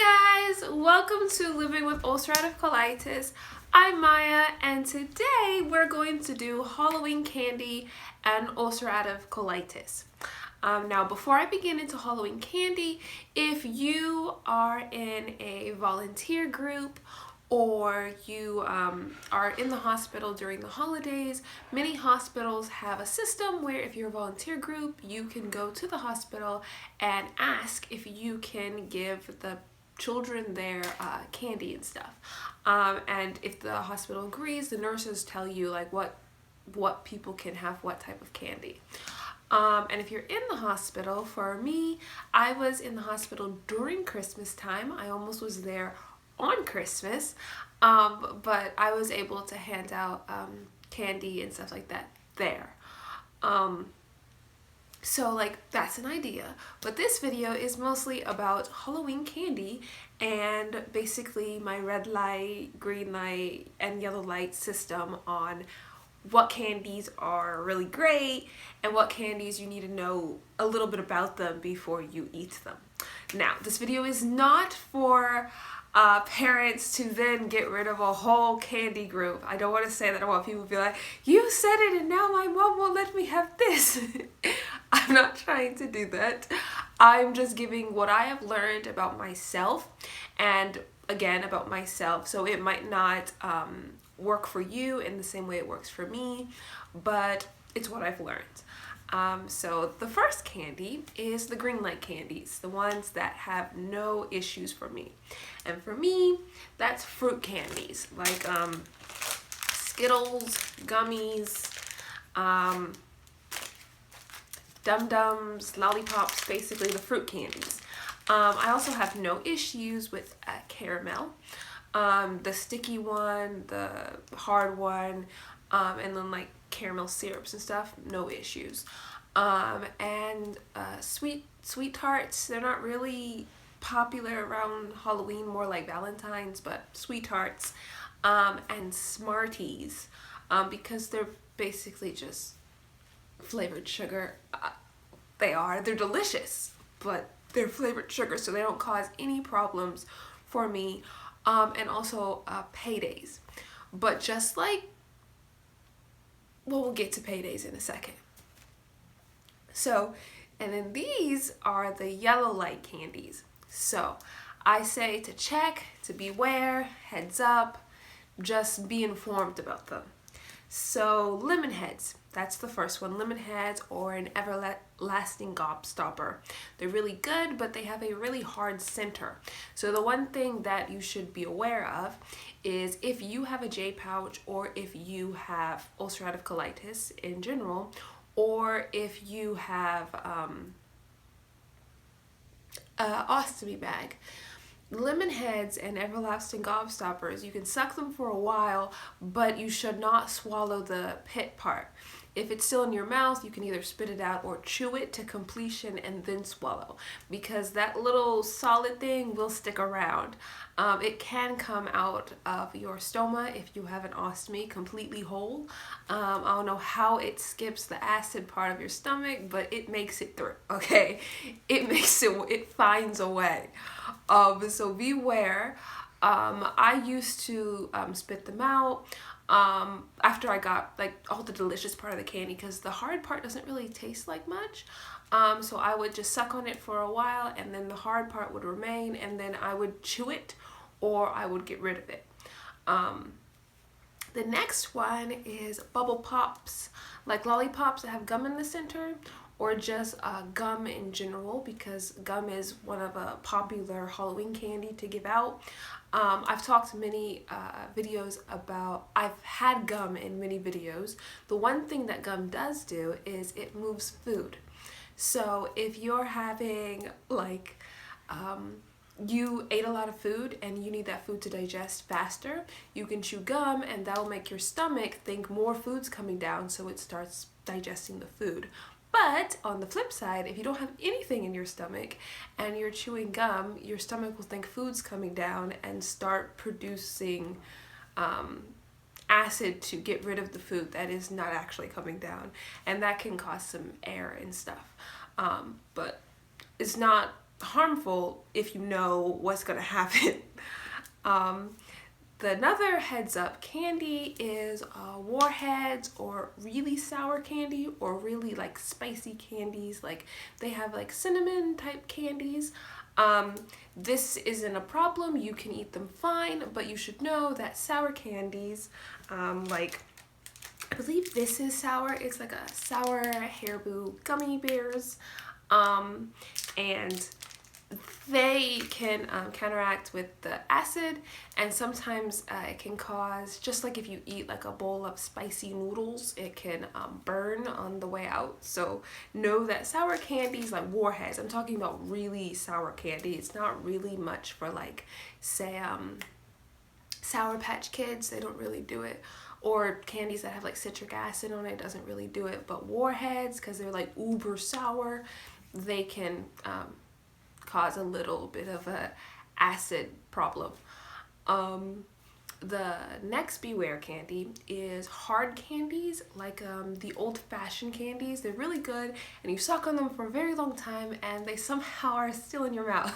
Hi guys, welcome to Living with Ulcerative Colitis. I'm Maya and today we're going to do Halloween candy and ulcerative colitis. Now before I begin into Halloween candy, if you are in a volunteer group or you are in the hospital during the holidays, many hospitals have a system where if you're a volunteer group, you can go to the hospital and ask if you can give the children their candy and stuff. And if the hospital agrees, the nurses tell you like what people can have what type of candy. And if you're in the hospital, for me, I was in the hospital during Christmas time. I almost was there on Christmas, but I was able to hand out candy and stuff like that there. So like that's an idea, but this video is mostly about Halloween candy and basically my red light, green light, and yellow light system on what candies are really great and what candies you need to know a little bit about them before you eat them. Now, this video is not for parents to then get rid of a whole candy group. I don't want to say that. I want people to be like, you said it and now my mom won't let me have this. I'm not trying to do that. I'm just giving what I have learned about myself and again about myself. So it might not work for you in the same way it works for me, but it's what I've learned. So the first candy is the green light candies, the ones that have no issues for me. And for me, that's fruit candies, like Skittles, gummies, Dum-Dums, lollipops, basically the fruit candies. I also have no issues with caramel, the sticky one, the hard one, and then like caramel syrups and stuff, no issues. And sweet tarts, they're not really popular around Halloween, more like Valentine's, but sweet tarts, and Smarties, because they're basically just flavored sugar. They're delicious, but they're flavored sugar, so they don't cause any problems for me. And also paydays, but just like, well, we'll get to paydays in a second. So, and then these are the yellow light candies. So I say to check, to beware, heads up, just be informed about them. So lemon heads, that's the first one. Lemon heads or an everlasting gobstopper. They're really good, but they have a really hard center. So the one thing that you should be aware of is if you have a J pouch or if you have ulcerative colitis in general, or if you have ostomy bag. Lemon heads and everlasting gobstoppers, you can suck them for a while, but you should not swallow the pit part. If it's still in your mouth, you can either spit it out or chew it to completion and then swallow, because that little solid thing will stick around. It can come out of your stoma if you have an ostomy completely whole. I don't know how it skips the acid part of your stomach, but it makes it through, okay? It finds a way. So beware. I used to spit them out after I got like all the delicious part of the candy, because the hard part doesn't really taste like much. So I would just suck on it for a while and then the hard part would remain, and then I would chew it or I would get rid of it. The next one is bubble pops, like lollipops that have gum in the center, or just gum in general, because gum is one of a popular Halloween candy to give out. I've talked many videos about, I've had gum in many videos. The one thing that gum does do is it moves food. So if you're having like, you ate a lot of food and you need that food to digest faster, you can chew gum and that will make your stomach think more food's coming down, so it starts digesting the food. But on the flip side, if you don't have anything in your stomach and you're chewing gum, your stomach will think food's coming down and start producing acid to get rid of the food that is not actually coming down, and that can cause some air and stuff. But it's not harmful if you know what's gonna happen. Another heads up candy is warheads, or really sour candy, or really like spicy candies. Like they have like cinnamon type candies. This isn't a problem, you can eat them fine, but you should know that sour candies, like I believe this is sour, it's like a sour Haribo gummy bears, and they can counteract with the acid, and sometimes it can cause, just like if you eat like a bowl of spicy noodles, it can burn on the way out. So know that sour candies like warheads, I'm talking about really sour candy, it's not really much for like say Sour Patch Kids, they don't really do it, or candies that have like citric acid on it doesn't really do it, but warheads, because they're like uber sour, they can cause a little bit of a acid problem. The next beware candy is hard candies, like the old-fashioned candies. They're really good and you suck on them for a very long time and they somehow are still in your mouth.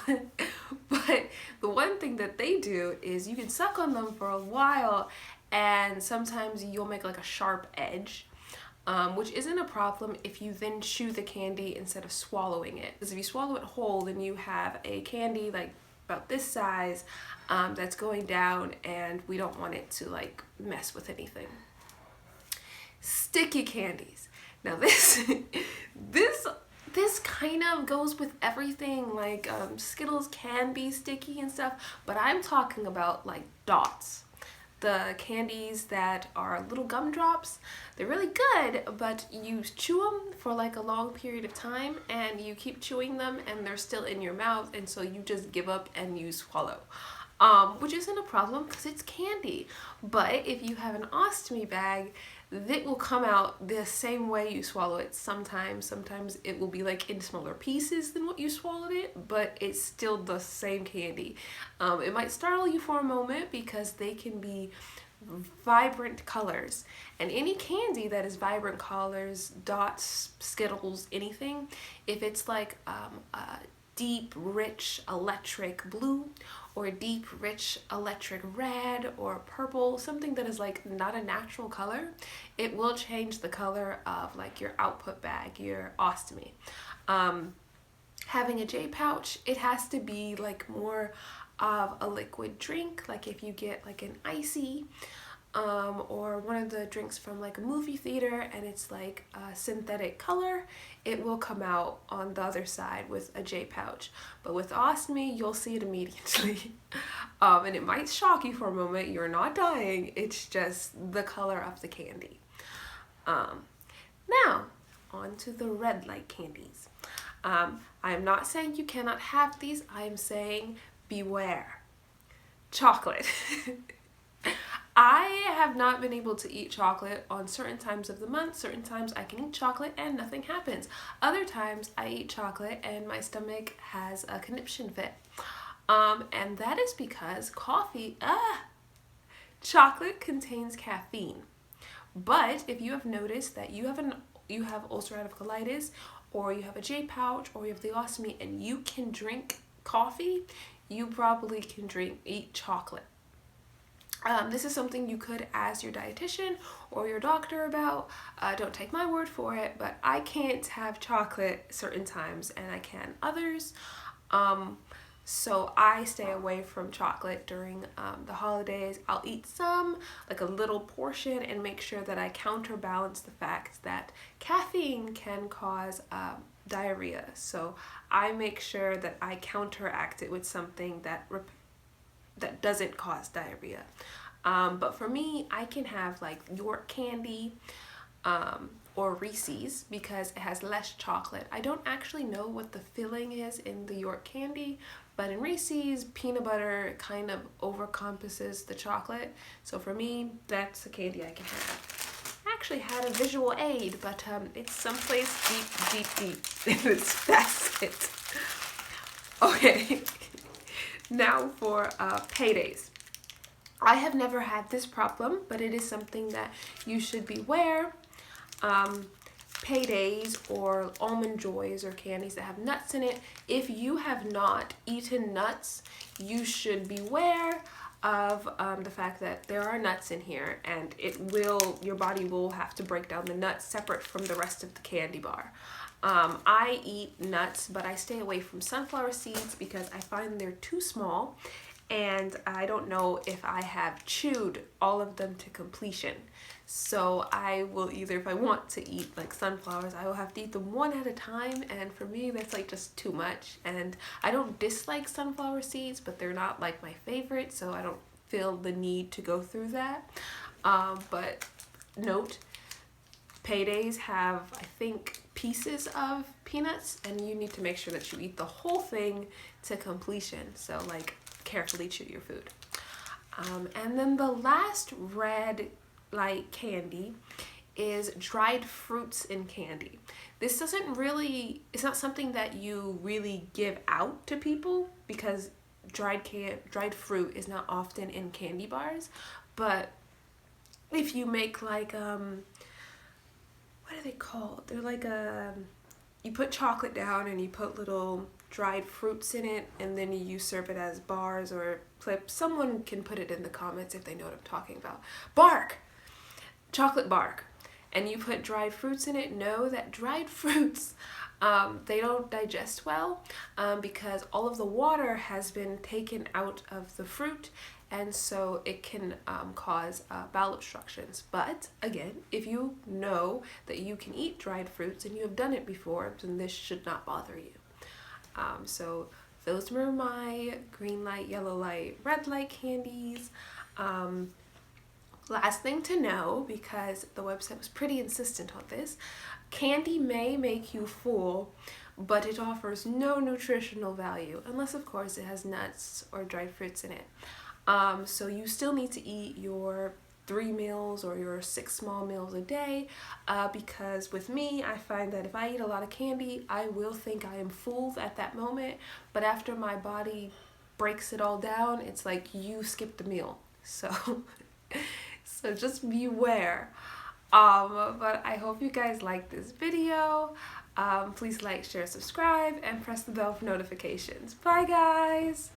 But the one thing that they do is you can suck on them for a while and sometimes you'll make like a sharp edge. Which isn't a problem if you then chew the candy instead of swallowing it. Because if you swallow it whole, then you have a candy like about this size that's going down, and we don't want it to like mess with anything. Sticky candies. Now this kind of goes with everything. Like Skittles can be sticky and stuff, but I'm talking about like dots. The candies that are little gumdrops, they're really good, but you chew them for like a long period of time and you keep chewing them and they're still in your mouth, and so you just give up and you swallow. Which isn't a problem because it's candy. But if you have an ostomy bag, it will come out the same way you swallow it. Sometimes it will be like in smaller pieces than what you swallowed it, but it's still the same candy. It might startle you for a moment because they can be vibrant colors, and any candy that is vibrant colors, dots, Skittles, anything, if it's like a deep rich electric blue or deep rich electric red or purple, something that is like not a natural color, it will change the color of like your output bag, your ostomy. Having a J pouch, it has to be like more of a liquid drink, like if you get like an icy or one of the drinks from like a movie theater and it's like a synthetic color, it will come out on the other side with a J pouch. But with ostomy, you'll see it immediately. And it might shock you for a moment, you're not dying, it's just the color of the candy. Now, on to the red light candies. I am not saying you cannot have these, I am saying beware. Chocolate. I have not been able to eat chocolate on certain times of the month. Certain times I can eat chocolate and nothing happens. Other times I eat chocolate and my stomach has a conniption fit. And that is because chocolate contains caffeine. But if you have noticed that you have ulcerative colitis, or you have a J pouch, or you have the ostomy and you can drink coffee, you probably can eat chocolate. This is something you could ask your dietitian or your doctor about. Don't take my word for it, but I can't have chocolate certain times and I can others. So I stay away from chocolate during the holidays. I'll eat some, like a little portion, and make sure that I counterbalance the fact that caffeine can cause diarrhea. So I make sure that I counteract it with something that doesn't cause diarrhea. But for me, I can have like York candy or Reese's because it has less chocolate. I don't actually know what the filling is in the York candy, but in Reese's, peanut butter kind of overcompensates the chocolate. So for me, that's the candy I can have. I actually had a visual aid, but it's someplace deep in this basket. Okay. Now for paydays. I have never had this problem, but it is something that you should beware. Paydays or Almond Joys or candies that have nuts in it. If you have not eaten nuts, you should beware of the fact that there are nuts in here, and your body will have to break down the nuts separate from the rest of the candy bar. I eat nuts, but I stay away from sunflower seeds because I find they're too small, and I don't know if I have chewed all of them to completion. So I will either, if I want to eat like sunflowers, I will have to eat them one at a time, and for me that's like just too much. And I don't dislike sunflower seeds, but they're not like my favorite, so I don't feel the need to go through that. But note, Paydays have, I think, pieces of peanuts, and you need to make sure that you eat the whole thing to completion. So like, carefully chew your food. And then the last red light candy is dried fruits in candy. This it's not something that you really give out to people because dried fruit is not often in candy bars. But if you make like what are they called? They're like you put chocolate down and you put little dried fruits in it, and then you serve it as bars or clips. Someone can put it in the comments if they know what I'm talking about. Chocolate bark. And you put dried fruits in it. Know that dried fruits, they don't digest well because all of the water has been taken out of the fruit, and so it can cause bowel obstructions. But again, if you know that you can eat dried fruits and you have done it before, then this should not bother you. So those were my green light, yellow light, red light candies. Last thing to know, because the website was pretty insistent on this, candy may make you full, but it offers no nutritional value, unless of course it has nuts or dried fruits in it. So you still need to eat your 3 meals or your 6 small meals a day, because with me, I find that if I eat a lot of candy, I will think I am full at that moment, but after my body breaks it all down, it's like you skipped a meal. So so just beware. But I hope you guys like this video. Please like, share, subscribe, and press the bell for notifications. Bye guys!